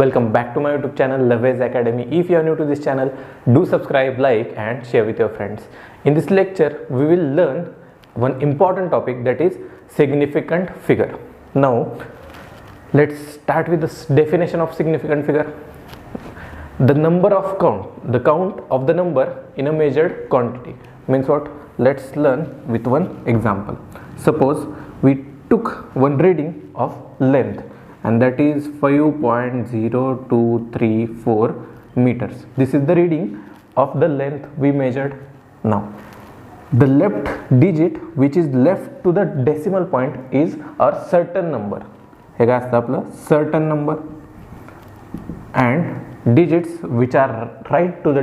Welcome back to my YouTube channel Lavez Academy. If you are new to this channel, do subscribe, like and share with your friends. In this lecture, we will learn one important topic, that is significant figure. Now, let's start with the definition of significant figure. The number of count, the count of the number in a measured quantity. Means what? Let's learn with one example. Suppose we took one reading of length, and that is 5.0234 meters. This is the reading of the length we measured. Now, the left digit which is left to the decimal point is a certain number. हे काय असतं आपलं certain number, and digits which are right to the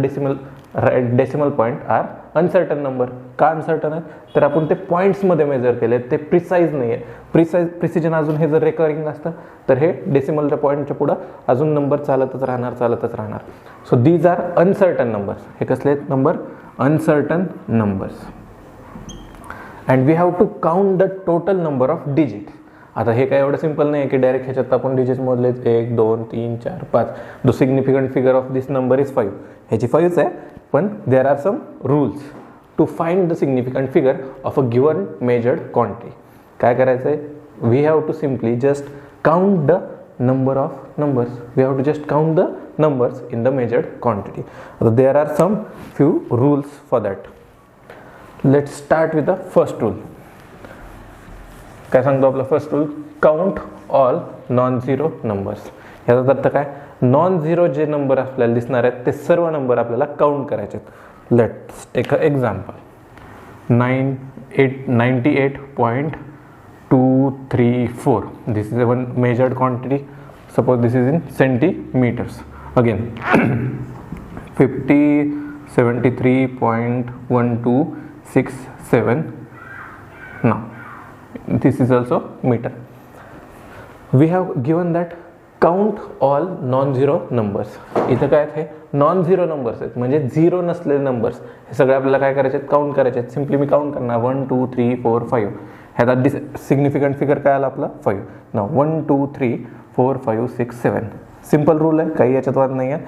decimal point are uncertain number. का uncertain आहे? तर आपण ते points मध्ये मेजर केले, ते प्रिसाइज नाही आहे. प्रिसिजन अजून हे जर रेकरिंग असतं तर हे डेसिमलच्या पॉईंटच्या पुढे अजून नंबर चालतच राहणार. So these are uncertain numbers. हे कसले आहेत number? Uncertain numbers. And we have to count the total number of digits. आता हे काय एवढं सिंपल नाही आहे की डायरेक्ट ह्याच्यात आपण डिजिट्स मोजले 1 2 3 4 5. The significant figure of this number is 5. ह्याची 5च आहे, पण there are some rules to find the significant figure of a given measured quantity. काय करायचं आहे? We have to simply just count the number of numbers. We have to just count the numbers in the measured quantity. So there are some few rules for that. Let's start with the first rule. काय सांगतो आपला first rule? Count all non zero numbers. याचा अर्थ काय? Non zero जे number आपल्याला दिसणार आहेत ते सर्व नंबर आपल्याला काउंट करायचे आहेत. Let's take a example. 98.234. This is one measured quantity. Suppose this is in centimeters. Again 5073.1267. Now this is also meter. We have given that count all non-zero numbers. इथं काय आहे? नॉन झिरो नंबर्स आहेत, म्हणजे zero नसलेले numbers. हे सगळे आपल्याला काय करायचे आहेत? काउंट करायचे आहेत. सिम्पली मी काउंट करणार 1 2 3 4 5. ह्याचा सिग्निफिकंट फिगर काय आला आपला? 5. नाव 1 2 3 4 5 6 7. सिंपल रूल आहे, काही याच्यात वाद नाही आहे.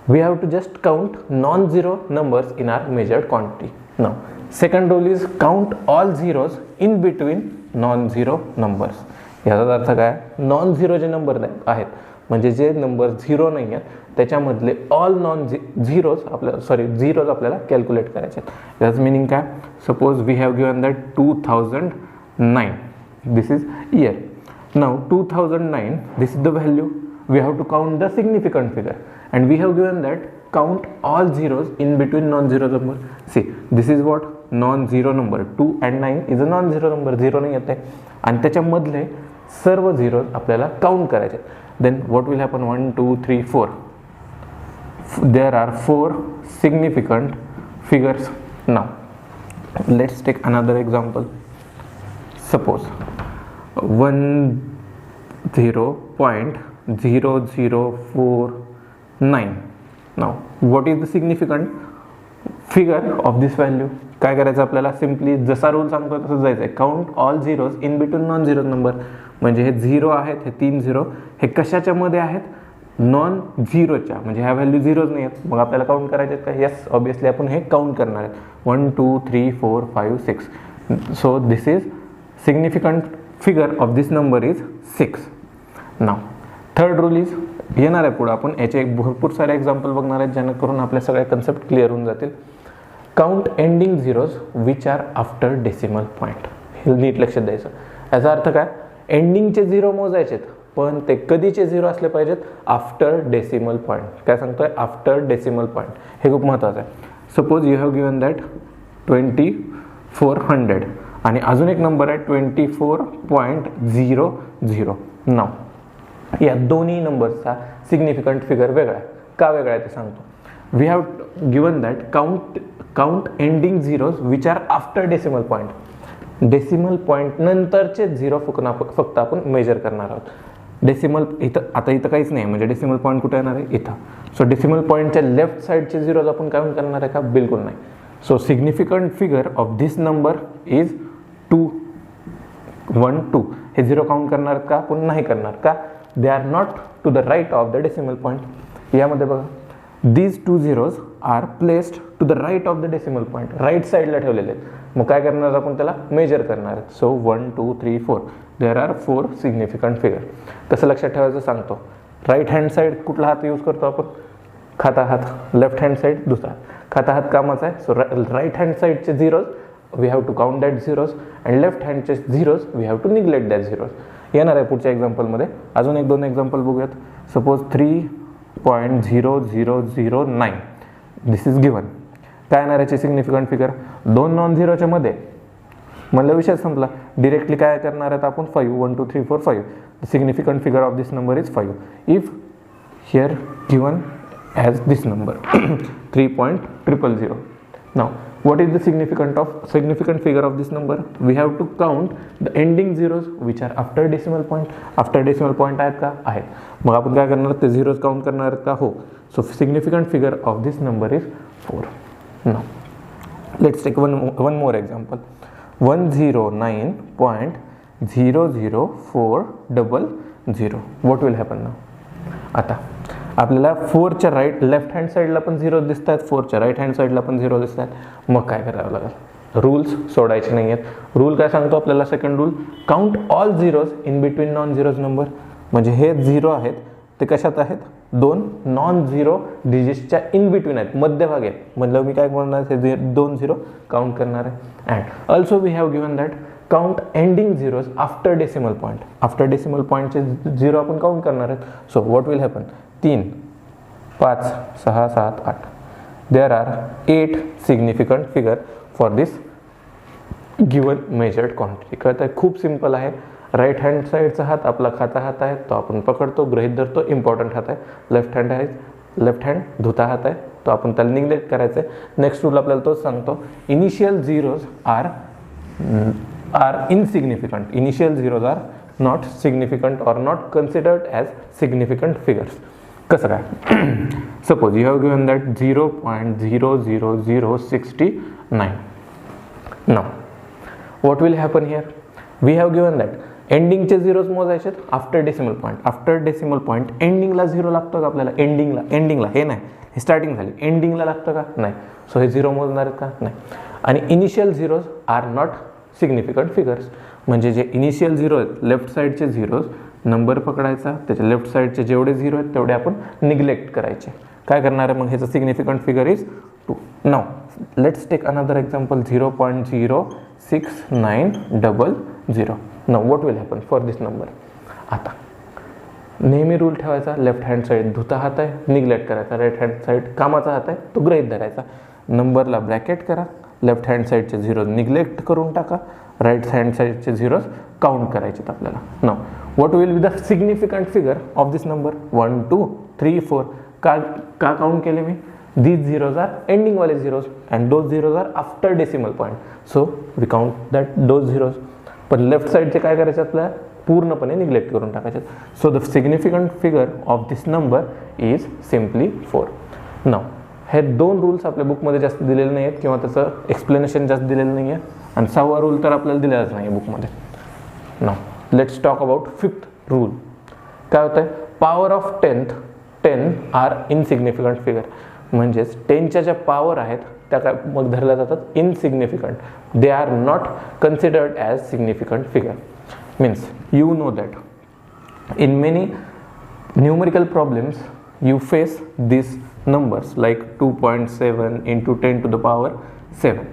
We have to just count non zero numbers in our measured quantity. Now second rule is count all zeros in between non zero numbers. याचा अर्थ काय? नॉन झिरो जे नंबर आहेत, म्हणजे जे नंबर झिरो नाही आहेत त्याच्यामधले ऑल नॉन झिरोज आपल्याला कॅल्क्युलेट करायचे आहेत. याचं मिनिंग काय? Suppose we have given that 2009. This is year. Now 2009, this is the value. We have to count the significant figure, and we have given that count all zeros in between non zero number. See, this is what? Non zero number. 2 and 9 is a non zero number. Zero नाही येते, आणि त्याच्यामधले सर्व zeros आपल्याला count करायचे. Then what will happen? 1 2 3 4. There are 4 significant figures. Now let's take another example. Suppose 10.0049. Now what is the significant figure of this value? काय करायचं आपल्याला? सिम्पली जसा रूल सांगतो तसं जायचं आहे. Count all zeros in between non zero number. म्हणजे हे झिरो आहेत, हे 3 झिरो, हे कशाच्या मध्ये आहेत? नॉन झिरोच्या, म्हणजे ह्या व्हॅल्यू झिरोज नाही आहेत. मग आपल्याला काउंट करायचे आहेत का? येस, ऑब्विसली आपण हे काउंट करणार आहेत. 1 2 3 4 5 6. So this is significant figure of this number is 6. Now third rule is येणार आहे पुढे. आपण याचे भरपूर सारे एक्झाम्पल बघणार आहेत, जेणेकरून आपल्या सगळ्या कन्सेप्ट क्लिअर होऊन जातील. Count ending zeros which are after decimal point. हे नीट लक्षात द्यायचं. याचा अर्थ काय? एंडिंगचे झिरो मोजायचे आहेत, पण ते कधीचे झिरो असले पाहिजेत? After decimal point. काय सांगतोय? After decimal point. हे खूप महत्त्वाचं आहे. Suppose you have given that 2400, आणि अजून एक नंबर आहे 24.00. नाव या दोन्ही नंबर्सचा सिग्निफिकंट फिगर वेगळा आहे. का वेगळा आहे ते सांगतो. We have given that count ending zeros which are after decimal point. Decimal point नंतरचे झिरो फक्त आपण मेजर करणार आहोत. डेसिमल इथं काहीच नाही, म्हणजे डेसिमल पॉईंट कुठे येणार आहे? इथं. सो डेसिमल पॉईंटच्या लेफ्ट साईडचे झिरोज आपण काउंट करणार आहे का? बिलकुल नाही. So significant figure of this number is 2 1 2. हे झिरो काउंट करणार का? आपण नाही करणार. का? They are not to the right of the decimal point. यामध्ये बघा these two zeros are placed to the right of the decimal point, right साईडला ठेवलेले आहेत. मग काय करणार आपण त्याला मेजर करणार आहेत. So 1 2 3 4 there are 4 significant figure. कसं लक्षात ठेवायचं सांगतो. राईट हँड साईड कुठला हात यूज करतो आपण, खाता हात. लेफ्ट हँड साईड दुसरा. खाता हात कामाचा आहे. सो राईट हँड साईडचे zeros we have to count that zeros and left हँडचे zeros we have to neglect that zeros. येणार आहे पुढच्या एक्झाम्पलमध्ये. अजून एक दोन एक्झाम्पल बघूयात. Suppose 3.0009 this is given. काय येणार याची सिग्निफिकंट फिगर. दोन नॉन झिरोच्या मध्ये म्हणलं विषय संपला. डिरेक्टली काय करणार आहेत आपण 5 1 2 3 4 5. The significant figure of this number is 5 if here given as this number 3.000. Now what is the significant figure of this number? We have to count the ending zeros which are after decimal point. After decimal point आहेत का, आहेत. मग आपण काय करणार, ते zeros count करणार आहेत का, हो. So significant figure of this number is 4. Now let's take one more example. 109.00400. what will happen now? आता आपल्याला 4च्या लेफ्ट हँड साईडला पण झिरो दिसत आहेत, 4च्या राईट हँड साईडला पण झिरो दिसत आहेत. मग काय करावं लागेल, रूल्स सोडायचे नाही आहेत. रूल काय सांगतो आपल्याला, second rule, count all zeros in between non zeros number. म्हणजे हे झिरो आहेत ते कशात आहेत, दोन नॉन झिरो डिजिट्सच्या इन बिटवीन आहेत, मध्यभागी आहेत. म्हणलं मी काय करणार, हे दोन झिरो काउंट करणार आहे. And also we have given that count ending zeros after decimal point. After decimal पॉईंटचे झिरो आपण काउंट करणार आहेत. So what will happen, 3 5 6 7 8. There are 8 significant figure for this given measured quantity. कळत आहे, खूप simple आहे. राईट हँड साईडचा हात आपला खाता हात आहे, तो आपण पकडतो, गृहीत धरतो, इम्पॉर्टंट हात आहे. लेफ्ट हँड आहे, लेफ्ट हँड धुता हात आहे, तो आपण त्याला निग्लेक्ट करायचं आहे. नेक्स्ट रूल आपल्याला तोच सांगतो, initial zeros are insignificant. Initial zeros are not significant or not considered as significant figures. कसं काय, suppose you have given that 0.00069. now what will happen here, we have given that ending चे zeros मोजायचे after decimal point. After decimal point एंडिंगला zero लागतो का आपल्याला, एंडिंगला हे नाही, हे स्टार्टिंग झाली, एंडिंगला लागतं का, नाही. सो हे झिरो मोजणार आहेत का, नाही. आणि initial zeros are not significant figures. म्हणजे जे इनिशियल झिरो आहेत, लेफ्ट साईडचे झिरोज नंबर पकडायचा, त्याच्या लेफ्ट साईडचे जेवढे झिरो आहेत तेवढे आपण निग्लेक्ट करायचे. काय करणार आहे मग, ह्याचं significant figure is 2. Now let's take another example, 0.06900. Now what will happen for this number. आता नेहमी रूल ठेवायचा, लेफ्ट हँड साईड धुता हात आहे, निग्लेक्ट करायचा. राईट हँड साईड कामाचा हात आहे, तो गृहीत धरायचा. नंबरला ब्रॅकेट करा, लेफ्ट हँड साईडचे झिरोज निग्लेक्ट करून टाका, राईट हँड साईडचे झिरोज काउंट करायचे आपल्याला. Now what will be the significant figure of this number, 1 2 3 4. का काउंट केले मी, these zeros are ending वाले zeros and those zeros are after decimal point. So we count that those zeros. पण left साईडचे काय करायचे आपल्याला, पूर्णपणे निग्लेक्ट करून टाकायचे. So the significant figure of this number is simply 4. नाव हे दोन रूल्स आपल्या बुकमध्ये जास्त दिलेले नाही आहेत किंवा त्याचं एक्सप्लेनेशन जास्त दिलेलं नाही आहे. आणि 6वा रूल तर आपल्याला दिलेलाच नाही आहे बुकमध्ये. Now let's talk about 5th rule. काय होतं आहे, पॉवर ऑफ 10 आर इनसिग्निफिकंट फिगर. म्हणजेच 10च्या ज्या पॉवर आहेत त्या काय मग धरल्या जातात insignificant. They are not considered as significant figure. Means you know that in many numerical problems you face these numbers like 2.7 into 10 to the power 7.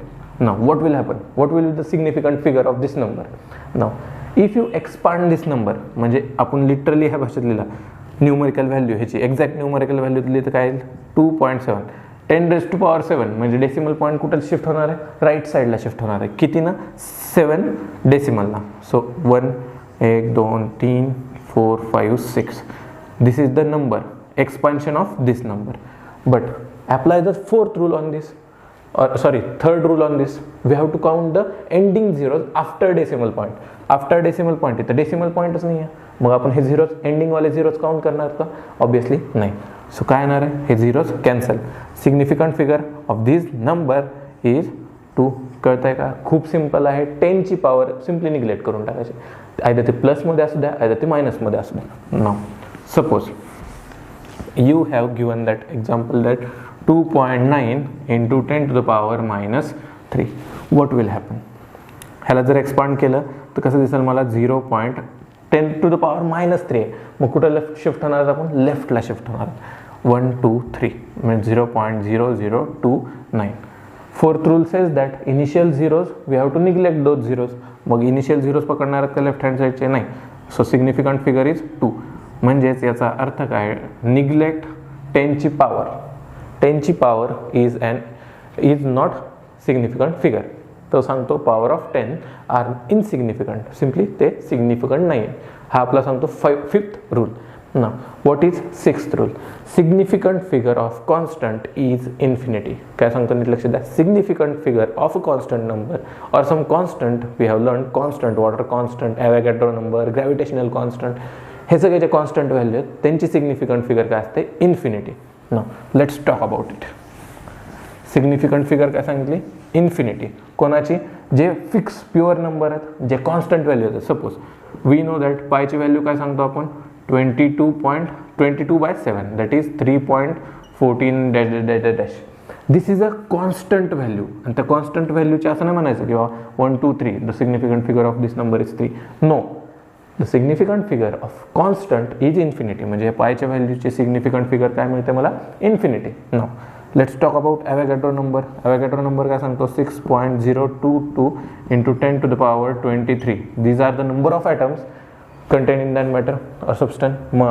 Now what will happen, what will be the significant figure of this number. Now if you expand this number, म्हणजे आपण literally ह्या भाषेत लिहिला numerical value, ह्याची exact numerical value दिली तर काय येईल, 2.7 10⁻⁷. म्हणजे डेसिमल पॉईंट कुठे शिफ्ट होणार आहे, राईट साईडला शिफ्ट होणार आहे. किती ना, 7 डेसिमलला. So 1 1 2 3 4 5 6. This is the number expansion of this number. But apply the third rule on this. We have to count the ending zeros after decimal point. After decimal point इथं decimal pointच नाही आहे, मग आपण हे zeros ending वाले zeros count करणार का, obviously नाही. सो काय येणार आहे, हे zeros cancel. Significant figure of this number is 2. कळतंय का, खूप सिम्पल आहे. 10ची पॉवर सिम्पली निग्लेक्ट करून टाकायची, आयदर ते प्लसमध्ये असू द्या, आयदर ते मायनसमध्ये असू द्या. नाव Suppose you have given that example that 2.9 into 10 to the power minus 3. What will happen? ह्याला जर एक्सपांड केलं तर कसं दिसेल मला 0.10 टू द पॉवर मायनस 3 आहे. मग कुठं लेफ्ट शिफ्ट होणार आपण? लेफ्टला शिफ्ट होणार. 1 2 3 म्हणजे 0.0029. Fourth rule says that initial zeros we have to neglect those zeros. मग इनिशियल झिरोज पकडणार का लेफ्ट हँड साईडचे? नाही. So significant figure is 2. म्हणजेच याचा अर्थ काय? निग्लेक्ट 10 ची पॉवर. 10 ची power is not significant figure. तो सांगतो power of 10 are insignificant. Simply ते सिग्निफिकंट नाही आहे. हा आपला सांगतो फिफ्थ रूल. ना what is sixth rule? Significant figure of constant is infinity. काय सांगतो नीट लक्ष द्या. Significant figure of a constant number और some constant we have learn. Constant, water constant, Avogadro number, gravitational constant, हे सगळे जे कॉन्स्टंट व्हॅल्यू आहेत त्यांची सिग्निफिकंट फिगर काय असते? इन्फिनिटी. ना let's talk about it. Significant figure काय सांगितली? इन्फिनिटी. कोणाची? जे फिक्स प्युअर नंबर आहेत, जे कॉन्स्टंट व्हॅल्यू आहेत. सपोज वी नो दॅट पायची व्हॅल्यू काय सांगतो आपण? 22.22/7 that is 3.14 dash dash dash dash. This is a constant value. आणि त्या कॉन्स्टंट व्हॅल्यूचे असं नाही म्हणायचं किंवा 1 2 3 the significant figure of this number is 3. No, the significant figure of constant is infinity. म्हणजे पायच्या व्हॅल्यूची सिग्निफिकंट फिगर काय मिळते मला? Infinity. Now let's talk about Avogadro number. Avogadro number काय सांगतो? 6.022 into 10 to the power 23. These are the number of atoms contained in that matter or substance. मग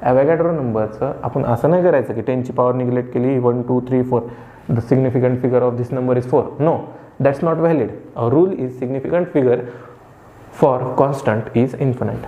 Avogadro नंबरचं आपण असं नाही करायचं की 10 ची पॉवर निग्लेक्ट केली 1 2 3 4 the significant figure of this number is 4. No, that's not valid. Our rule is significant figure for constant is infinite.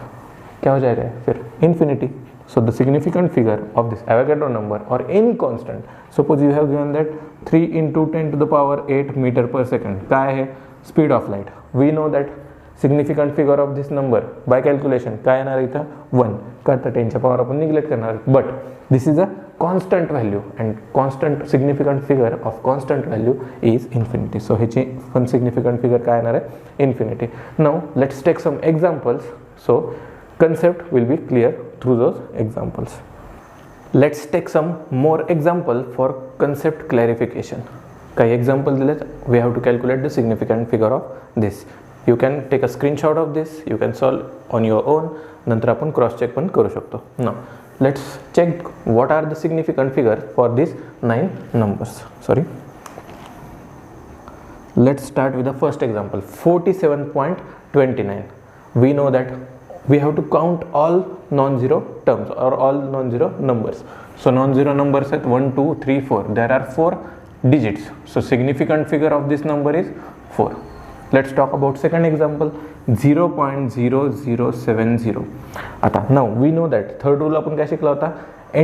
क्या हो जाएगा फिर? Infinity. So the significant figure of this Avogadro number or any constant, suppose you have given that 3 into 10 to the power 8 meter per second. काय आहे? Speed of light. We know that significant figure of this number by calculation काय येणार इथं? 1. का तर 10 च्या power आपण neglect करणार. But this is a constant value and constant significant figure of constant value is infinity. So ह्याची पण significant figure काय येणार आहे? Infinity. Now let's take some examples. So concept will be clear through those examples. Let's take some more example for concept clarification. काही example दिलेत. We have to calculate the significant figure of this. You can take a screenshot of this. You can solve on your own. नंतर आपण cross check पण करू शकतो. Now let's check what are the significant figure for these 9 numbers. Sorry. Let's start with the first example. 47.29. We know that we have to count all non-zero terms or all non-zero numbers. So non-zero numbers at 1 2 3 4. There are 4 digits. So significant figure of this number is 4. Let's talk about second example. 0.0070. आता now we know that third rule आपण काय शिकला होता?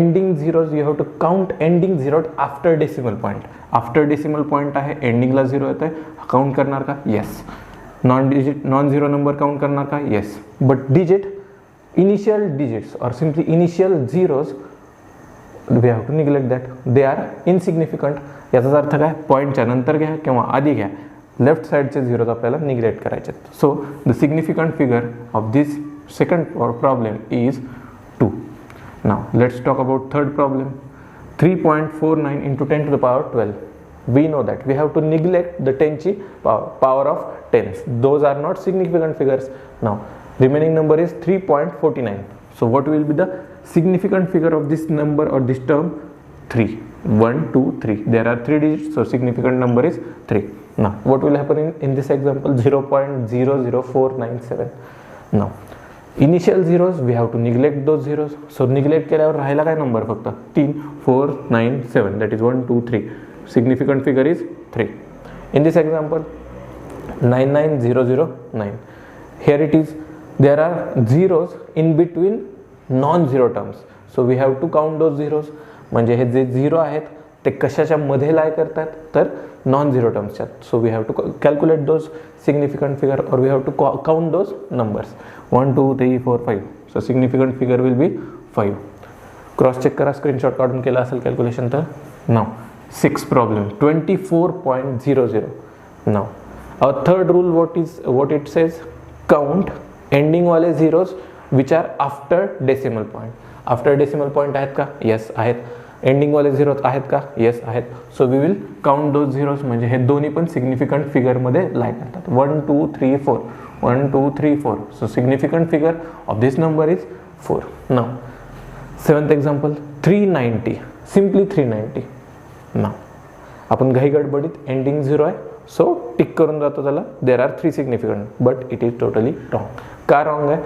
Ending zeros you have to count ending zero after decimal point. After decimal point आहे, endingला 0 येतोय. Count करणार का? Yes. Non zero number count करणार का? Yes. But digit, initial digits और simply initial zeros we have to neglect that. They are insignificant. याचाच अर्थ काय? पॉईंटच्या नंतर घ्या किंवा आधी घ्या. लेफ्ट साईडचे झिरोज आपल्याला निग्लेक्ट करायचे. So the significant figure of this second problem is 2. Now let's talk about third problem. 3.49 into 10 to the power 12. We know that we have to neglect the 10 ची power of 10s. Those are not significant figures. Now remaining number is 3.49. So what will be the significant figure of this number or this term? 3. 1 2 3. There are 3 digits, so significant number is 3. Now what will happen in this example? 0.00497. Now initial zeros we have to neglect those zeros. So neglect केल्यावर राहिला काय number? फक्त 3 4 9 7. That is 1 2 3. Significant figure is 3. In this example 99009. Here it is. There are zeros in between non-zero terms. So we have to count those zeros. म्हणजे हे जे zero आहेत ते कशाच्या मध्ये लाय करतात? तर नॉन झिरो टर्म्सच्या. So we have to calculate those significant figure और we have to count those numbers 1 2 3 4 5. So significant figure will be 5. Cross check करा, स्क्रीनशॉट काढून केला असेल कॅल्क्युलेशन तर. Now sixth problem 24.00. Now our third rule what it says? Count ending वाले zeros which are after decimal point. After decimal point आहेत का? Yes आहेत. एंडिंगवाले zeros आहेत का? येस आहेत. So we will count those zeros. म्हणजे हे दोन्ही पण सिग्निफिकंट फिगरमध्ये लाय करतात. 1 2 3 4 1 2 3 4. So significant figure of this number is 4. Now seventh example 390. Simply 390. Now आपण घाई गडबडीत एंडिंग 0 आहे सो टिक करून जातो त्याला. There are 3 significant but it is totally wrong. का रॉंग आहे?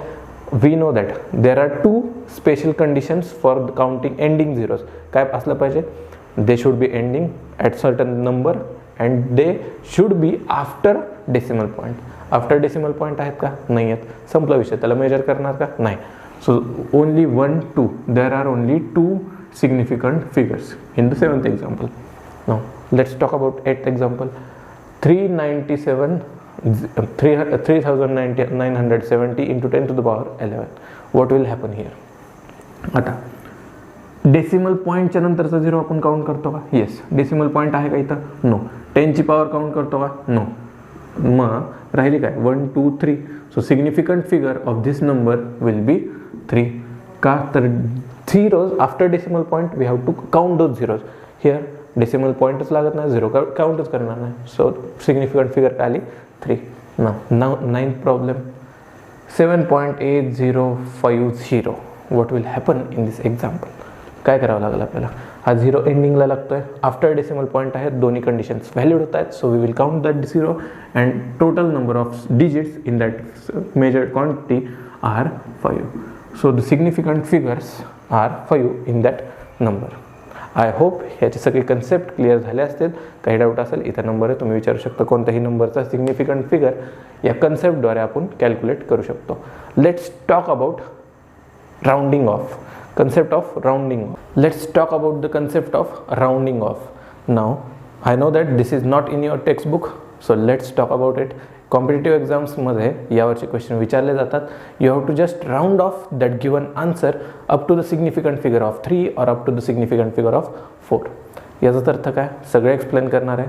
We know that there are 2 special conditions for counting ending zeros. काय असलं पाहिजे? They should be ending at certain number and they should be after decimal point. After decimal point आहेत का? नाही आहेत. संपला विषय. त्याला मेजर करणार का? नाही. So only 1 2. There are only 2 significant figures in the seventh example. Now let's talk about eighth example. 3970 into 10 to the power 11. What will happen here? आता डेसिमल पॉईंटच्या नंतरचा झिरो आपण काउंट करतो का? येस. डेसिमल पॉईंट आहे का इथं? No. 10 ची पॉवर काउंट करतो का? नो. मग राहिली काय? 1 2 3. So significant figure of this number will be 3. का? तर zeros after decimal point we have to count those zeros. Here decimal point लागत नाही, झिरो काउंटच करणार नाही. सो सिग्निफिकंट फिगर काय आली? 3. now ninth problem 7.8050. what will happen in this example? काय करावं लागेल आपल्याला? हा झिरो एंडिंगला लागतोय. आफ्टर डेसिमल पॉईंट आहेत. दोन्ही कंडिशन्स व्हॅल्यूड होत आहेत. So we will count that zero and total number of digits in that measured quantity are 5. So the significant figures are 5 in that number. I hope ह्याचे सगळे concept clear झाले असतील. काही doubt असेल इथं number आहे, तुम्ही विचारू शकता. कोणत्याही नंबरचा सिग्निफिकंट फिगर या कन्सेप्टद्वारे आपण कॅल्क्युलेट करू शकतो. Let's talk about rounding off. concept of rounding off. Let's talk about the concept of rounding off. Now I know that this is not in your textbook, so let's talk about it. Competitive एक्झाम्समध्ये यावरचे question विचारले जातात. You have to just round off that given answer up to the significant figure of 3 और up to the significant figure of 4. याचा अर्थ काय? सगळे explain करणार आहे.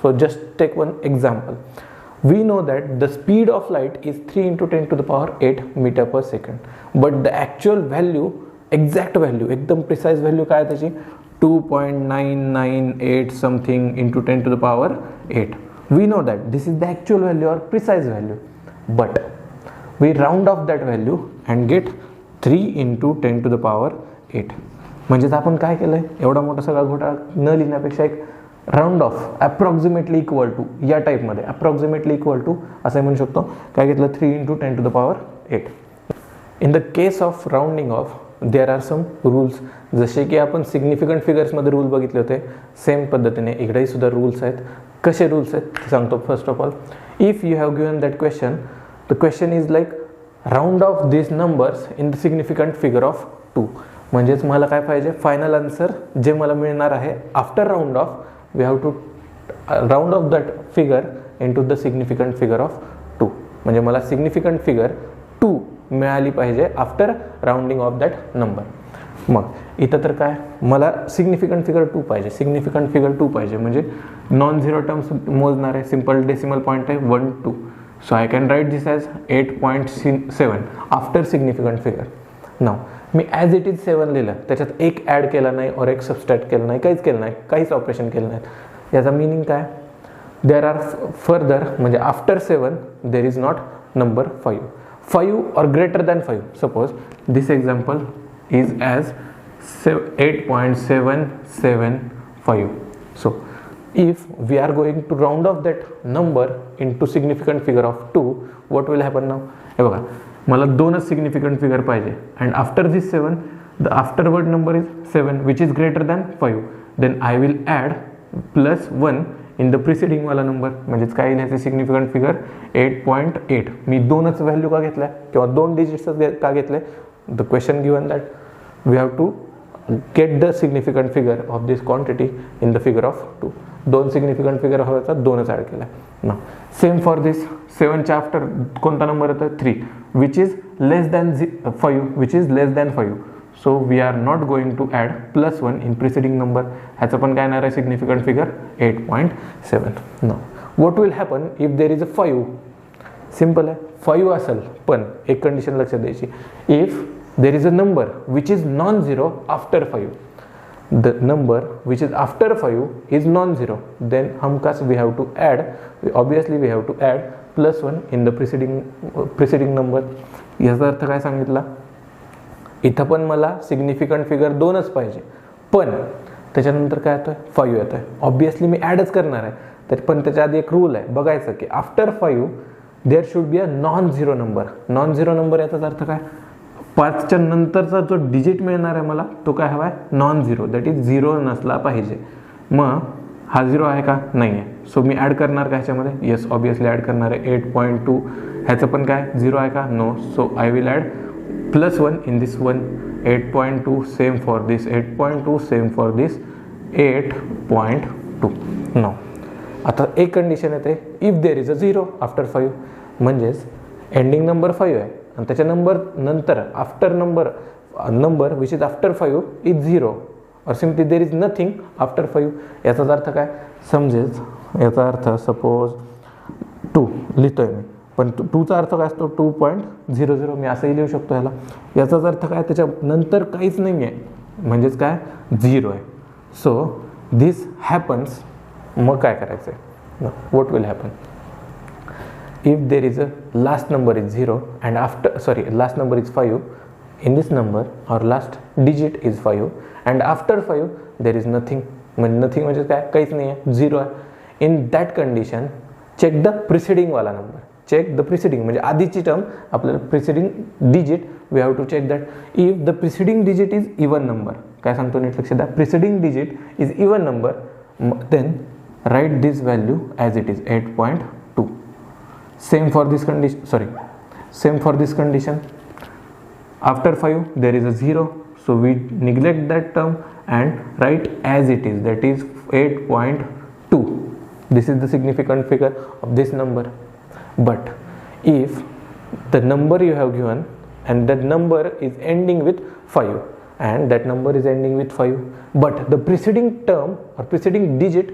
So just take one example. We know that the speed of light is 3 × 10 to the power 8 metre per second. But the actual value, exact value, एकदम precise value काय त्याची? 2.998 something × 10 to the power 8. We know that this is the actual value or precise value, but we round off that value and get 3 × 10 to the power 8. म्हणजेच आपण काय केलंय? एवढा मोठा सगळा घोटाळा न लिहिण्यापेक्षा एक round off approximately equal to या टाईपमध्ये अप्रॉक्सिमेटली इक्वल टू असं म्हणू शकतो. काय घेतलं? 3 × 10 to the power 8. In the case of rounding off there are some rules. जसे की आपण सिग्निफिकंट फिगर्समध्ये रूल बघितले होते, सेम पद्धतीने इकडेही सुद्धा रूल्स आहेत. कसे रूल्स आहेत ते सांगतो. First of all, if you have given that question, the question is like round of this numbers in the significant figure of 2. म्हणजेच मला काय पाहिजे? फायनल आन्सर जे मला मिळणार आहे after round off, we have to round off that figure into the significant figure of 2. म्हणजे मला सिग्निफिकंट फिगर 2 मिळाली पाहिजे after rounding off that number. मग इथं तर काय? मला सिग्निफिकंट फिगर 2 पाहिजे. सिग्निफिकंट फिगर 2 पाहिजे म्हणजे नॉन झिरो टर्म्स मोजणार आहे. सिम्पल डेसिमल पॉईंट आहे 1 2. So I can write this as 8.7 after significant figure. Now me as it is 7 लिहिलं, त्याच्यात एक ॲड केला नाही और एक सबस्ट्रॅक्ट केलं नाही, काहीच केलं नाही, काहीच ऑपरेशन केलं नाही. याचा मिनिंग काय? देर आर फर्दर म्हणजे after 7 there is not number 5. 5 or greater than 5. Suppose this example is as 8.775. So if we are going to round off that number into significant figure of 2, what will happen now? हे बघा, मला दोनच significant figure पाहिजे and after this 7 the afterward number is 7 which is greater than 5. Then I will add +1 in the preceding वाला number. म्हणजेच काय लिहायचं? Significant figure 8.8. मी दोनच व्हॅल्यू का घेतल्या किंवा 2 डिजिट्सच का घेतले? The question given that we have to get the significant figure of this quantity in the figure of 2. 2 significant figure हव्याचा, 2च ॲड केला ना. सेम फॉर दिस 7च्या आफ्टर कोणता नंबर येतो? 3 which is less than 5 which is less than 5. So we are not going to add +1 in preceding number. ह्याचं पण काय येणार आहे? Significant figure 8.7. Know what will happen if there is a 5? Simple आहे, 5 असेल पण एक कंडिशन लक्षात द्यायची. If there is a number which is non-zero after 5. The number which is after 5 is non-zero, then हमकास we have to add, obviously we have to add +1 in the preceding number. याचा अर्थ काय सांगितला, इथं पण मला significant figure 2च पाहिजे, पण त्याच्यानंतर काय येतोय 5 येतोय. ऑब्विसली मी ॲडच करणार आहे, तर पण त्याच्या आधी एक रूल आहे बघायचं की after 5 there should be a non zero number. Non zero number याचा अर्थ काय, 5च्या नंतरचा जो डिजिट मिळणार आहे मला तो काय हवा आहे, नॉन झिरो, दॅट इज 0 नसला पाहिजे. मग हा 0 आहे का, नाही आहे. सो मी ॲड करणार का ह्याच्यामध्ये, येस ऑब्विसली ॲड करणार आहे. 8.2 ह्याचं पण काय 0 आहे का, no. So I will add +1 in this one. 8.2 same for this, 8.2 same for this, 8.2. No आता एक कंडिशन येते, if there is a 0 after 5, म्हणजेच एंडिंग नंबर 5 आहे आणि त्याच्या नंबर नंतर after number which is after 5 is 0 और simply there is nothing after 5. याचाच अर्थ काय समजेच, याचा अर्थ सपोज 2 लिहितोय मी, पण 2चा अर्थ काय असतो 2.00, मी असंही लिहू शकतो ह्याला. याचाच अर्थ काय, त्याच्या नंतर काहीच नाही आहे, म्हणजेच काय 0 आहे. So this happens. मग काय करायचं आहे, what will happen if there is a last number is 0 and last number is 5 in this number, or last digit is 5 and after 5 there is nothing. nothing म्हणजे काय, काहीच नाही आहे, 0 आहे. in that condition check the preceding वाला number. check the preceding म्हणजे आधीची term, आपल्याला preceding digit we have to check that if the preceding digit is even number. काय सांगतो नीट लक्ष द्या, preceding digit is even number, then write this value as it is 8.2. Same for this condition, after 5 there is a 0, so we neglect that term and write as it is, that is 8.2. this is the significant figure of this number. But if the number you have given and that number is ending with 5 and that number is ending with 5, but the preceding term or preceding digit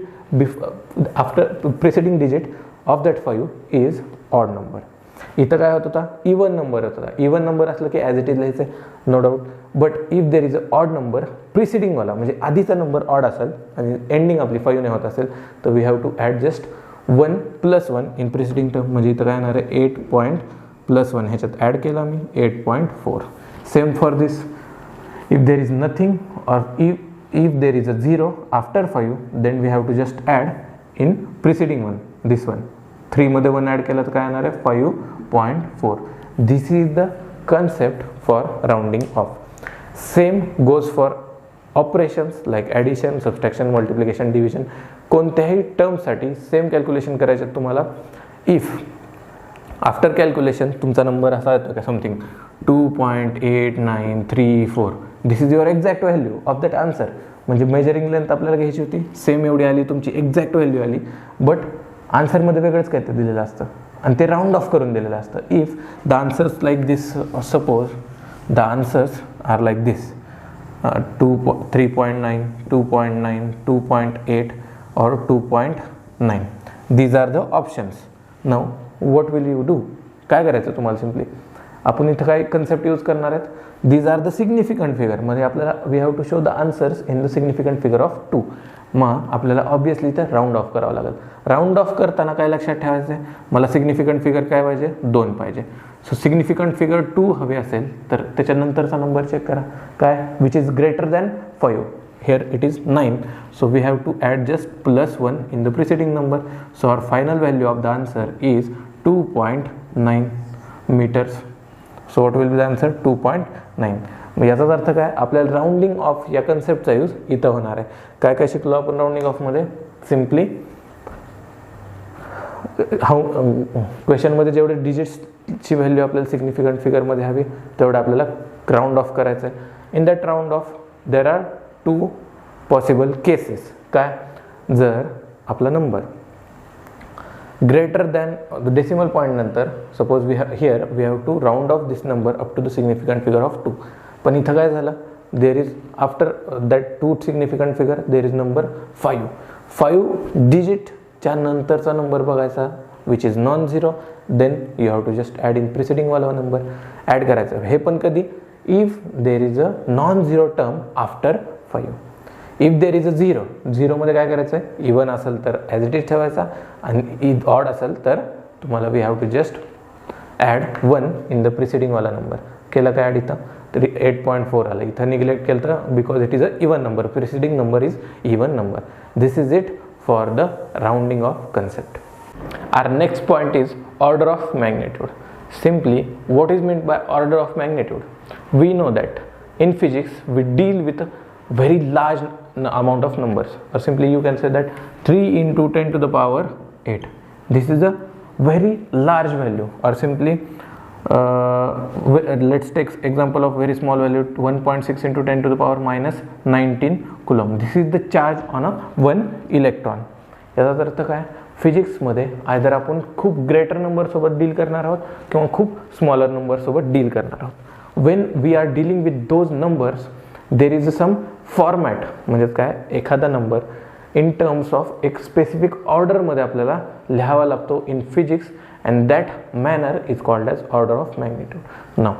after preceding digit of that 5 is odd number. इथं काय होत होता, even number होत होता. Even number असलं की as it is लिहायचं, no doubt. But if there is a odd number, प्रिसिडिंगवाला म्हणजे आधीचा नंबर ऑड असेल आणि एंडिंग आपली 5 ने होत असेल, तर we have to add just 1 + 1 in preceding term. म्हणजे इथं काय येणार आहे 8.+1, ह्याच्यात ॲड केला मी 8.4. Same for this, if there is nothing और if there is a 0 after 5, then we have to just add in preceding one, this one. 3 मध्ये 1 ॲड केलं तर काय येणार आहे 5.4. This is the concept for rounding off. Same goes for operations like addition, subtraction, multiplication, division. कोणत्याही टर्मसाठी same calculation करायचे तुम्हाला. इफ आफ्टर कॅल्क्युलेशन तुमचा नंबर असा येतो का something 2.8934, this is your exact value of that answer. म्हणजे measuring length आपल्याला घ्यायची होती, सेम एवढी आली, तुमची एक्झॅक्ट व्हॅल्यू आली, बट आन्सरमध्ये वेगळंच काय ते दिलेलं असतं आणि ते राऊंड ऑफ करून दिलेलं असतं. If the answers like this, suppose the answers are like this, 3.9, 2.9, 2.8 or 2.9, these are the options. Now what will you do? काय करायचं तुम्हाला, सिम्पली आपण इथं काय कन्सेप्ट यूज करणार आहेत, these are the significant figure. म्हणजे आपल्याला we have to show the answers in the significant figure of 2. मग आपल्याला ऑब्विसली तर राऊंड ऑफ करावं लागेल. राऊंड ऑफ करताना काय लक्षात ठेवायचं आहे, मला सिग्निफिकंट फिगर काय पाहिजे, 2 पाहिजे. सो सिग्निफिकंट फिगर 2 हवे असेल तर त्याच्यानंतरचा नंबर चेक करा, काय which is greater than 5. here it is 9, so we have to add just +1 in the preceding number. So our final value of the answer is 2.9 meters. So what will be the answer, 2.9. मग याचाच अर्थ काय, आपल्याला rounding off या कन्सेप्टचा use इथं होणार आहे. काय काय शिकलो आपण राउंडिंग ऑफमध्ये, सिम्पली क्वेश्चनमध्ये जेवढे डिजिट्सची व्हॅल्यू आपल्याला सिग्निफिकंट फिगरमध्ये हवी तेवढं आपल्याला राउंड ऑफ करायचं आहे. In that round off there are 2 possible cases. काय, जर आपला number greater than the decimal point नंतर, suppose we have to round off this number up to the significant figure of 2. पण इथं काय झालं, there is after that 2 significant figure there is number 5 डिजिटच्या नंतरचा नंबर बघायचा which is non zero. Then you have to just add in preceding वाला number add करायचा. हे पण कधी, if there is a non-zero term after 5. If there is a zero, झिरोमध्ये काय करायचं आहे, इवन असेल तर ॲज इट इज ठेवायचा आणि ऑड असेल तर तुम्हाला we have to just add 1 in the प्रिसिडिंगवाला नंबर. केलं काय ॲड इथं तरी 8.4 आलं, इथं निग्लेक्ट केलं तर because it is a even number, preceding number is even number. This is it for the rounding off concept. Our next point is order of magnitude. Simply, what is meant by order of magnitude? We know that in physics we deal with a very large amount of numbers, or simply you can say that 3 into 10 to the power 8. This is a very large value, or simply let's take example of very small value 1.6 into 10 to the power minus 19 coulomb. This is the charge on a 1 electron. याचा अर्थ काय, फिजिक्समध्ये either आपण खूप greater number सोबत deal करणार आहोत किंवा खूप स्मॉलर नंबर सोबत डील करणार आहोत. When we are dealing with those numbers there is some format, म्हणजे काय, एखादा नंबर इन टर्म्स ऑफ एक स्पेसिफिक ऑर्डरमध्ये आपल्याला लिहावा लागतो in physics, and that manner is called as order of magnitude. Now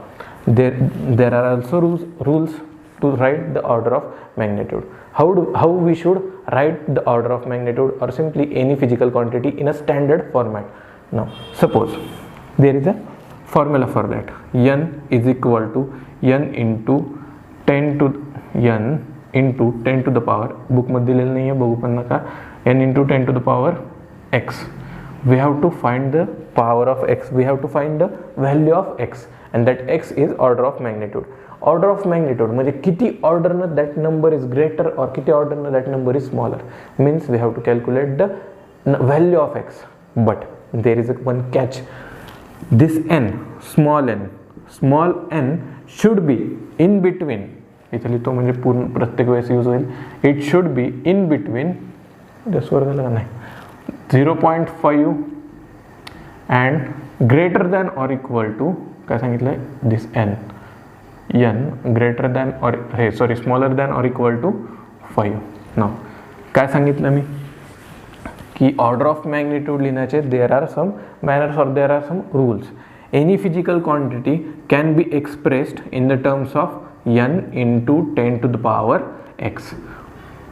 there are also rules to write the order of magnitude. How we should write the order of magnitude, or simply any physical quantity in a standard format. Now suppose there is a formula for that. N is equal to n into 10 to n into 10 to the power, book मध्ये दिलेलं नाही आहे, बघू पण नका, n into 10 to the power x. We have to find the power of x, we have to find the value of x, and that x is order of magnitude. Order of magnitude म्हणजे किती ऑर्डरनं that number is greater और किती ऑर्डरनं that number is smaller. Means we have to calculate the value of x, but there is a one catch. This n, small n should be in between, इथे लिहितो म्हणजे पूर्ण प्रत्येक वेळेस use होईल, it should be in between, जसवर झालं का नाही, 0.5 and greater than or equal to काय सांगितलं आहे, this n n greater than और स्मॉलर दॅन और इक्वल टू 5. नाव काय सांगितलं मी की ऑर्डर ऑफ मॅग्निट्यूड लिहिण्याचे देर आर सम मॅनर्स और there are some rules. Any physical quantity can be expressed in the terms of n into 10 to the power x.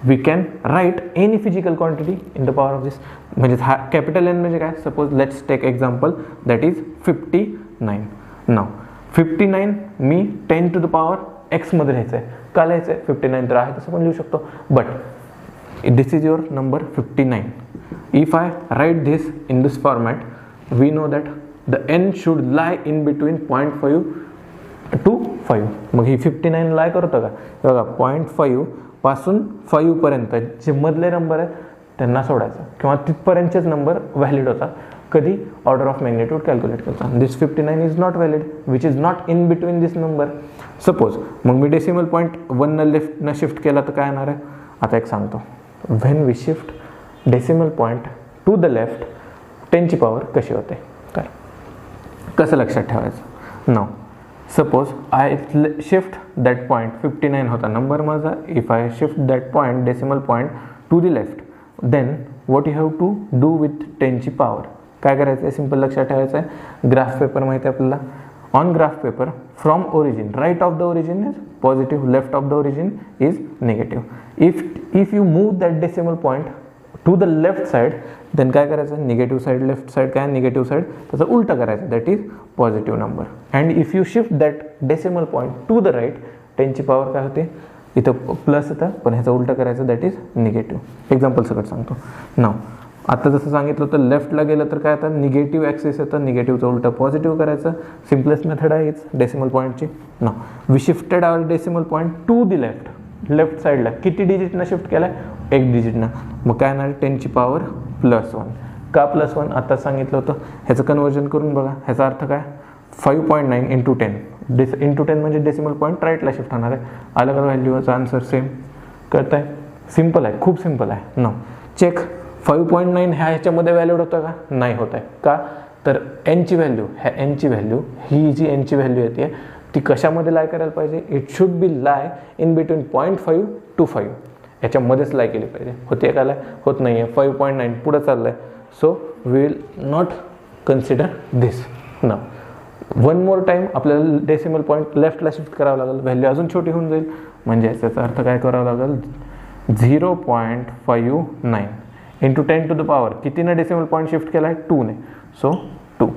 We can write any physical quantity in the power of this. म्हणजे हा capital n म्हणजे काय, suppose let's take example that is 59. Now 59 मी 10 to the power x मध्ये लिहायचं आहे. का लिहायचं आहे, 59 तर आहे तसं पण लिहू शकतो, but this is your number 59. If I write this in this format, we know that the n should lie in between 0.5 to 5. मग ही 59 लाय करतो का, बघा 0.5 पासून 5 पर्यंत जे मधले नंबर आहेत त्यांना सोडायचं, किंवा तिथपर्यंतचेच नंबर व्हॅलिड होतात कधी ऑर्डर ऑफ मॅग्निट्यूड कॅल्क्युलेट करता. This 59 is not valid which is not in between this number. Suppose मग मी डेसिमल पॉईंट 1 लेफ्टनं शिफ्ट केला तर काय येणार आहे, आता एक सांगतो. When we shift decimal point to the left 10 ची पॉवर कशी होते, काय कसं लक्षात ठेवायचं. नाव suppose I shift that point 59 होता नंबर माझा. If I shift that point decimal point to the left, then what you have to do with 10 ची पॉवर. काय करायचं आहे, सिंपल लक्षात ठेवायचं आहे. ग्राफ पेपर माहिती आहे आपल्याला. On graph paper from origin, right of the origin is positive, left of the origin is negative. If you move that decimal point to the left side, then काय करायचं, negative side, left side काय negative side, त्याचं उलटं करायचं, that is positive number. And if you shift that decimal point to the right, 10 ची power काय होते, इथं प्लस येतं पण ह्याचं उलटं करायचं, दॅट इज निगेटिव्ह. एक्झाम्पल सगळं सांगतो. नाव आता जसं सांगितलं होतं लेफ्टला गेलं तर काय येतं, निगेटिव्ह ॲक्सिस येतं, निगेटिव्हचं उलटं पॉझिटिव्ह करायचं. सिम्पलेस्ट मेथड आहे हीच डेसिमल पॉईंटची. नाव we shifted our decimal point to the left, left साईडला किती डिजिटनं शिफ्ट केलं आहे, 1 डिजिटनं. मग काय येणार, 10 ची पॉवर +1. का +1 आता सांगितलं होतं, ह्याचं कन्वर्जन करून बघा. ह्याचा अर्थ काय, 5.9 इंटू 10 इंटू 10 म्हणजे डेसिमल पॉईंट राईटला शिफ्ट होणार आहे. अलग अलग व्हॅल्यूचा आन्सर सेम. कळतं आहे, सिम्पल आहे, खूप सिम्पल आहे. नो चेक 5.9 ह्याच्यामध्ये व्हॅल्यूड होतं का, नाही होत आहे. का तर एनची व्हॅल्यू, ह्या एनची व्हॅल्यू, ही जी एनची व्हॅल्यू येते ती कशामध्ये लाय करायला पाहिजे, it should B lie in between 0.5 to 5, याच्यामध्येच लाय केली पाहिजे. होते का लाय, होत नाही आहे. 5.9 पुढं चाललं आहे, so we will not consider this. ना वन मोर टाईम आपल्याला डेसिमल पॉईंट लेफ्टला शिफ्ट करावं लागेल, व्हॅल्यू अजून छोटी होऊन जाईल. म्हणजे त्याचा अर्थ काय करावं लागेल, 0.59 इंटू 10 टू द पॉवर कितीने डेसिमल पॉईंट शिफ्ट केला आहे, 2ने. सो 2.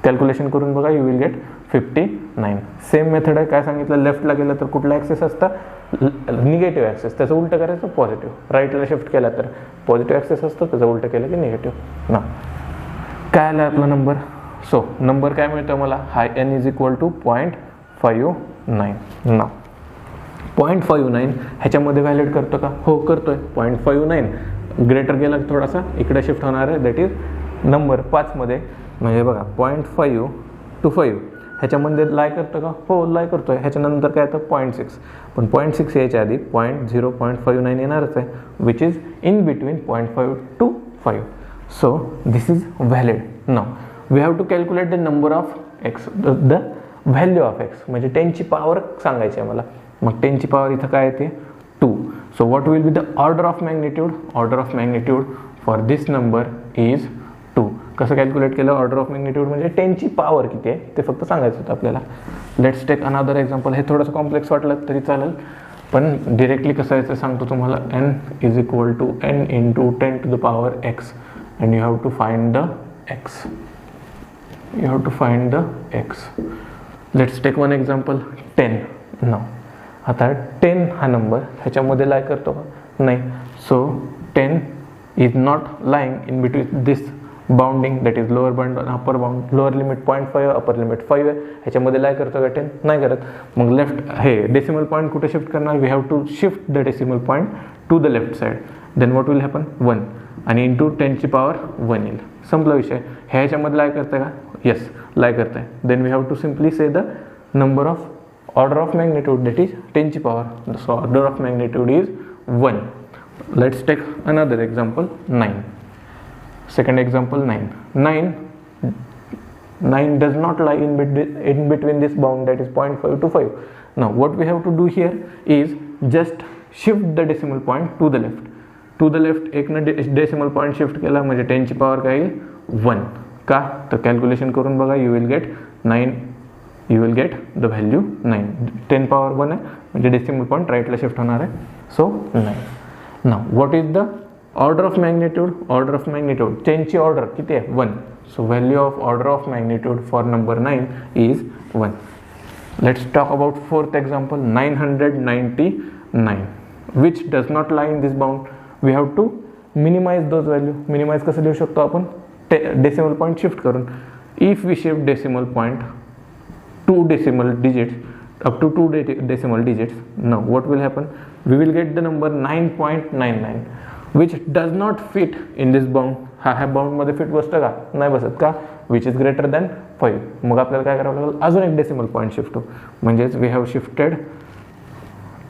कॅल्क्युलेशन करून बघा, you will get 59. Same method आहे. काय सांगितलं, लेफ्टला गेलं तर कुठला ॲक्सेस असता, निगेटिव्ह ॲक्सेस, त्याचं उलटं करायचं पॉझिटिव्ह. राईटला शिफ्ट केला तर पॉझिटिव्ह ॲक्सेस असतं, त्याचं उलटं केलं की निगेटिव्ह. ना काय आलं आपला नंबर. सो नंबर काय मिळतं मला, हाय n इज इक्वल टू 0.59. ना 0.59 ह्याच्यामध्ये व्हॅलिड करतो का, हो करतोय. 0.59 ग्रेटर गेला थोडासा इकडे शिफ्ट होणार आहे, दॅट इज नंबर 5 मध्ये. म्हणजे बघा 0.5 to 5 ह्याच्यामध्ये लाय करतो का, हो लाय करतोय. ह्याच्यानंतर काय येतं 0.6, पण 0.6 यायच्या आधी 0.59 येणारच आहे, which is in between 0.5 to 5. So this is valid. Now we have to calculate the number of x, the value of x, म्हणजे 10 ची पॉवर सांगायची आहे मला. मग 10 ची पॉवर इथं काय येते, 2. So what will be the order of magnitude, order of magnitude for this number is 2. कसं कॅल्क्युलेट केलं, ऑर्डर ऑफ मॅग्निट्यूड म्हणजे 10 ची पॉवर किती आहे ते फक्त सांगायचं होतं आपल्याला. Let's take another example. हे थोडंसं कॉम्प्लेक्स वाटलं तरी चालेल, पण डिरेक्टली कसं यायचं सांगतो तुम्हाला. n is equal to n into 10 to the power x and you have to find the x. You have to find the x. Let's take one example, 10. Now आता 10 हा नंबर ह्याच्यामध्ये लाय करतो का, नाही. So 10 is not lying in between this bounding, that is lower bound upper bound. Lower limit 0.5 upper limit 5 आहे, ह्याच्यामध्ये लाय करतो का 10, नाही करत. मग लेफ्ट हे डेसिमल पॉईंट कुठे शिफ्ट करणार, we have to shift the decimal point to the left side. Then what will happen, 1 आणि इंटू 10 ची पॉवर 1 येईल. संपला विषय. ह्याच्यामध्ये लाय करताय का, येस लाय करताय. Then we have to simply say the number of order of magnitude, that is 10 ची power. So order of magnitude is 1. Let's take another example, 9. Second example 9 does not lie in between this bound, that is 0.5 to 5. Now what we have to do here is just shift the decimal point to the left. To the left एक decimal point shift केला म्हणजे 10 ची power काय येईल, 1. का तर calculation करून बघा, you will get 9, you will get the value 9. 10 power 1 आहे म्हणजे डेसिमल पॉईंट राईटला शिफ्ट होणार आहे. So 9. Now what is the order of magnitude, order of magnitude 10 ची ऑर्डर किती आहे, 1. So value of order of magnitude for number 9 is 1. Let's talk about fourth example, 999 which does not lie in this bound. We have to minimise those value. Minimize कसं लिहू शकतो आपण, decimal point shift करून. If we shift decimal point 2 decimal digits up to 2 decimal digits, now what will happen, we will get the number 9.99 which does not fit in this bound. हा bound मध्ये fit बसतं का, नाही बसत. का, which is greater than 5. मग आपल्याला काय करावं लागेल, अजून एक डेसिमल पॉईंट शिफ्ट हो. म्हणजेच we have shifted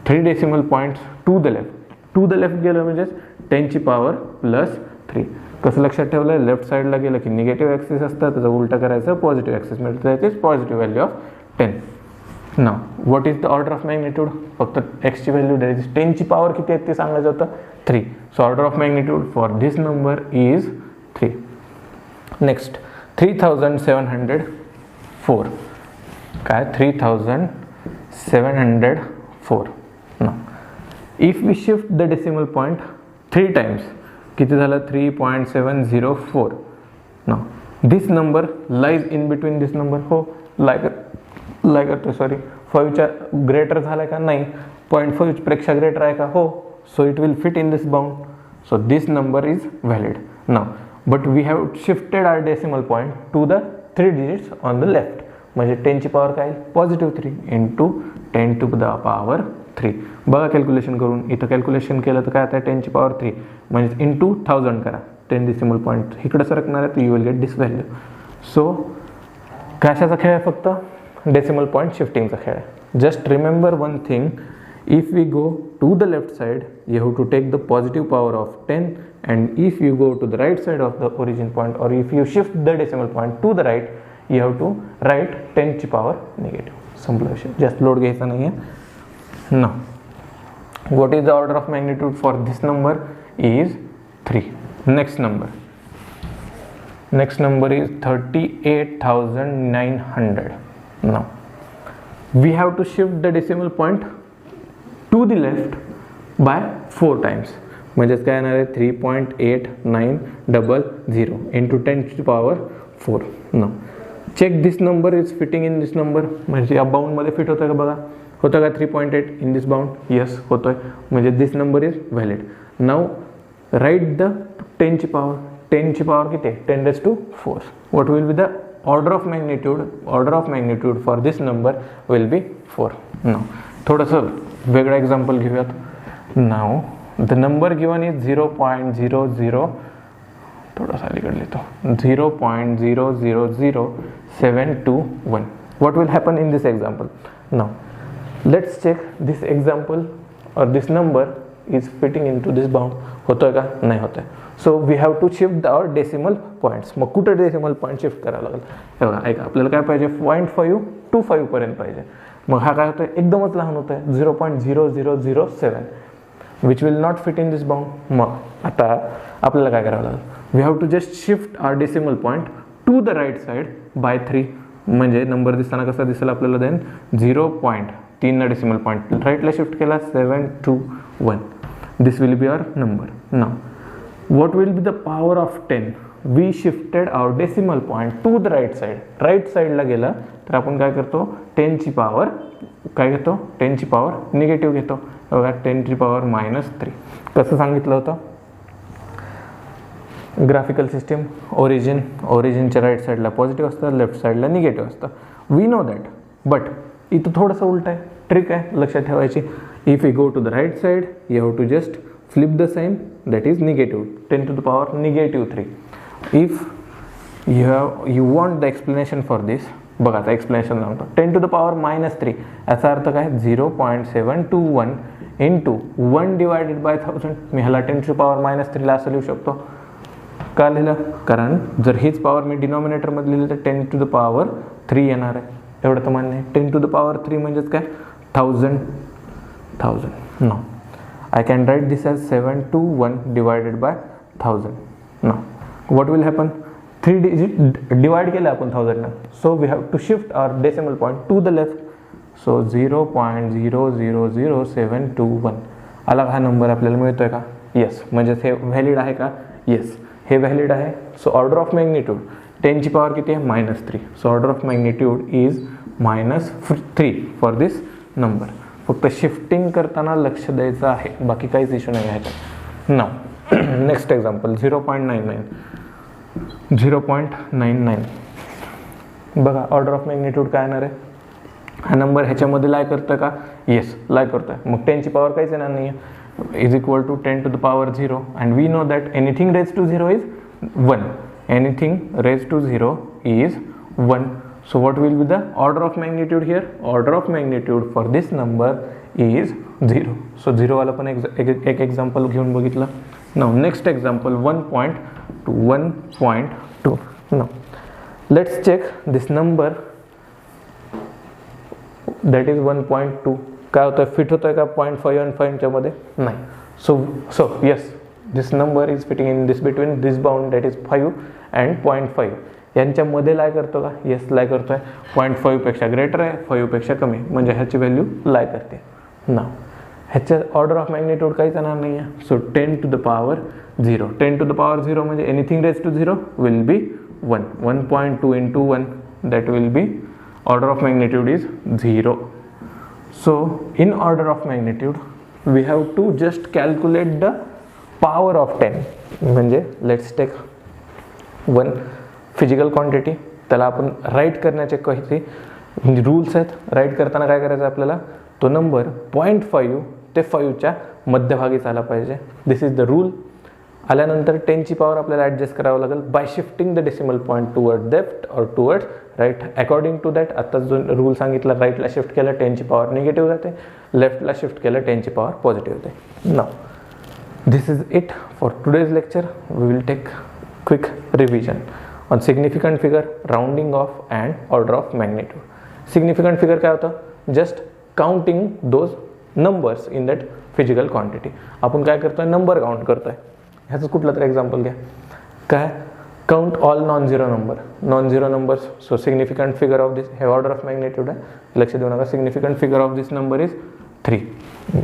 3 decimal points to the left. To the left गेलं म्हणजेच 10 ची पॉवर प्लस 3. कसं लक्षात ठेवलं, लेफ्ट साईडला गेलं की निगेटिव्ह ॲक्सिस असतं, त्याचं उलटा करायचं पॉझिटिव्ह ॲक्सिस मिळतं, that is positive value of 10. Now what is the order of magnitude, फक्त एक्सची व्हॅल्यू दॅट इज 10 ची पॉवर किती आहे ते सांगायचं होतं, 3. So order of magnitude for this number is 3. Next 3704. काय, 3704. Now if we shift the decimal point 3 times, किती झालं, 3.704. Now this number lies in between this number. हो लाय करतो, सॉरी 5च्या ग्रेटर झाला का, नाही. 0.5 पेक्षा ग्रेटर आहे का, हो. So it will fit in this bound. So this number is valid. Now but we have shifted our decimal point to the 3 digits on the left. म्हणजे 10 ची पॉवर काय, positive 3 into 10 to the power 3. बघा calculation करून, इथं calculation केलं तर काय आता 10 ची पॉवर 3 म्हणजे इंटू 1000 करा. 10 डेसिमल पॉईंट इकडे सरकणार आहे तर you will get this value. So कशाचा खेळ आहे, फक्त डेसिमल पॉईंट शिफ्टिंगचा खेळ आहे. Just remember one thing, if we go to the left side you have to take the positive power of 10, and if you go to the right side of the origin point, or if you shift the decimal point to the right, you have to write 10 ची power negative. संपला विषय, जास्त load घ्यायचा नाही आहे. Now what is the order of magnitude for this number is 3. next number next number is 38,900. Now we have to shift the decimal point to the left by 4 times. म्हणजेच काय येणार आहे 3.8900 into 10 to the power 4. Now check this number is fitting in this number. म्हणजे या bound मध्ये fit होतं का बघा, होतं का 3.8 in this bound? yes होतोय. म्हणजे this number is valid. Now write the 10 ची power. 10 ची power किती आहे? 10 raised to 4. What will be the order of magnitude? Order of magnitude for this number will be 4. Now थोडंसं वेगळं example घेऊयात. Now the number given is 0.00, थोडासा अलीकडे लिहितो, 0.000721. What will happen in this example? Now let's check this example or this number is fitting into this bound. होतोय का? नाही होतोय. So we have to shift our decimal points. मग कुठे decimal point shift करावं लागेल? हे बघा ऐका, आपल्याला काय पाहिजे 0.5 to 5 पर्यंत पाहिजे. मग हा काय होतोय? एकदमच लहान होतोय 0.0007 which will not fit in this bound. मग आता आपल्याला काय करावं लागेल? We have to just shift our decimal point to the right side by 3. म्हणजे नंबर दिसताना कसा दिसेल आपल्याला? देन 0.3 ना डेसिमल पॉईंट राईटला शिफ्ट केला 721. This will be our number. Now what will be the power of 10? we shifted our decimal point to the right side. Right साईडला गेला तर आपण काय करतो? 10 ची पॉवर काय घेतो? 10 ची पॉवर निगेटिव्ह घेतो. बघा 10 ची पॉवर -3. कसं सांगितलं होतं? ग्राफिकल सिस्टीम ओरिजिनच्या राईट साईडला पॉझिटिव्ह असतं, लेफ्ट साईडला निगेटिव्ह असतं. वी नो दॅट, बट इथं थोडंसं उलट आहे. ट्रिक आहे लक्षात ठेवायची. If you go to the right side you have to just flip the sign, that is negative 10 to the power -3. if you want the explanation for this, बघा आता explanation सांगतो. 10 to the power -3 याचा अर्थ काय? 0.721 into 1 divided by 1000. मी ह्याला 10 to the power -3 ला असं लिहू शकतो. का लिहिलं? कारण जर हीच पॉवर मी डिनॉमिनेटर मध्ये लिहिली तर 10 to the power 3 येणार आहे. एवढं तर मान्य आहे. 10 to the power 3 म्हणजेच काय? 1000. No, I can write this as 721 divided by 1000. Now what will happen? 3 digit divide केलं आपण 1000 ना, so we have to shift our decimal point to the left. So 0.000721 आला हा नंबर आपल्याला मिळतोय का? येस. म्हणजे हे व्हॅलिड आहे का? येस, हे व्हॅलिड आहे. सो ऑर्डर ऑफ मॅग्निट्यूड 10 ची पॉवर किती आहे? -3. So order of magnitude is -3 for this number. फक्त शिफ्टिंग करताना लक्ष द्यायचं आहे, बाकी काहीच इश्यू नाही ह्याच्यात. नाव नेक्स्ट एक्झाम्पल 0.99. बघा ऑर्डर ऑफ मॅग्निट्यूड काय येणार आहे? हा नंबर ह्याच्यामध्ये लाय करतोय का? येस, लाय करतोय. मग 10 ची पॉवर काहीच येणार नाही आहे. Is equal to 10 to the power 0 and we know that anything raise to 0 is 1. Anything raise to 0 is 1. So what will be the order of magnitude here? Order of magnitude for this number is 0. So 0 वाला पण एक example घेऊन बघितलं. Now next example 1.2. Now let's check this number, that is 1.2. काय होतं? Fit होतोय का 0.5 and 5 च्या मध्ये? नाही. So yes, this number is fitting in this between this bound, that is 5 and 0.5. यांच्यामध्ये लाय करतो का? येस, लाय करतोय. 0.5 पेक्षा ग्रेटर आहे, 5 पेक्षा कमी, म्हणजे ह्याची व्हॅल्यू लाय करते. ना ह्याच्या ऑर्डर ऑफ मॅग्निट्यूड काहीच येणार नाही आहे. So 10 to the power 0. 10 to the power 0 म्हणजे anything raise to 0 will be 1. 1.2 into 1, that will be order of magnitude is 0. So in order of magnitude we have to just calculate the power of 10. म्हणजे let's take one physical quantity, त्याला आपण right करण्याचे काही rules आहेत. Right करताना काय करायचं आपल्याला? तो नंबर 0.5 ते 5च्या मध्यभागीच आला पाहिजे. This is the rule. आल्यानंतर 10 ची पॉवर आपल्याला ॲडजस्ट करावं लागेल by shifting the decimal point toward left और toward right according to that. आता जो रूल सांगितला, राईटला शिफ्ट केलं 10 ची पॉवर निगेटिव्ह जाते, लेफ्टला शिफ्ट केलं 10 ची पॉवर पॉझिटिव्ह होते. Now this is it for today's lecture. We will take quick revision on significant figure, rounding off and order of magnitude. Significant figure काय होतं? just counting those numbers in that physical quantity. आपण काय करतोय? Number count करतोय. ह्याचं कुठलं तरी example घ्या. काय count all non-zero numbers. So significant figure of this, have order of magnitude आहे, लक्ष देऊ नका. significant figure of this number is 3,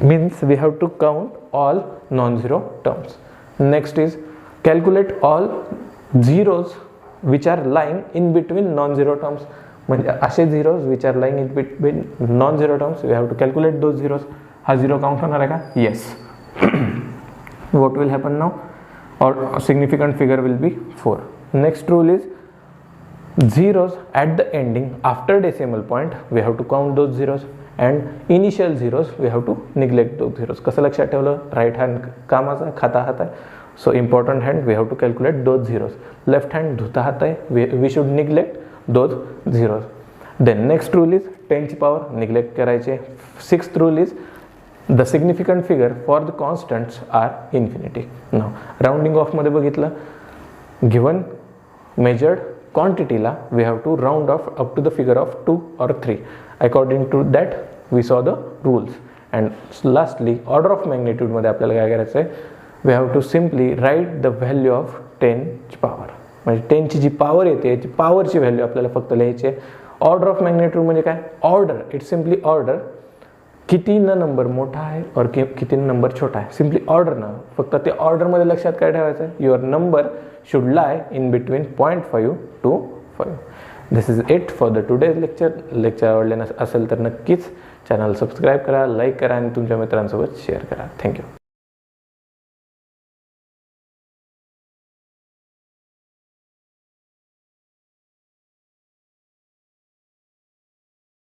means we have to count all non-zero terms. Next is calculate all zeros which are lying in between non-zero terms. म्हणजे असे zeros which are lying in between non-zero terms, we have to calculate those zeros. हा zero count होणार आहे का? Yes. What will happen now? Or significant figure will be 4. Next rule is zeros at the ending after decimal point, we have to count those zeros, and initial zeros we have to neglect those zeros. कसं लक्षात ठेवलं? Right hand कामाचा, खाता हात आहे, so important hand we have to calculate those zeros. Left hand धुता हात आहे, we should neglect those zeros. Then next rule is 10 ची power neglect करायचे. Sixth rule is the significant figure for the constants are infinity. Now rounding off मध्ये बघितलं, given measured quantity ला we have to round off up to the figure of 2 or 3. According to that we saw the rules. And lastly order of magnitude मध्ये आपल्याला काय करायचं आहे, we have to simply write the value of 10 ची power. म्हणजे 10 ची जी power येते ती पॉवरची व्हॅल्यू आपल्याला फक्त लिहायची आहे. ऑर्डर ऑफ मॅग्नेट्यूड म्हणजे काय? ऑर्डर, इट्स सिम्पली ऑर्डर, किती न नंबर मोठा आहे और किती नंबर छोटा आहे, सिम्पली ऑर्डर ना. फक्त ते ऑर्डरमध्ये लक्षात काय ठेवायचं आहे, your number should lie in between 0.5 to 5. This is it for the today's lecture आवडले असेल तर नक्कीच चॅनल सबस्क्राईब करा, लाईक करा आणि तुमच्या मित्रांसोबत शेअर करा. थँक्यू.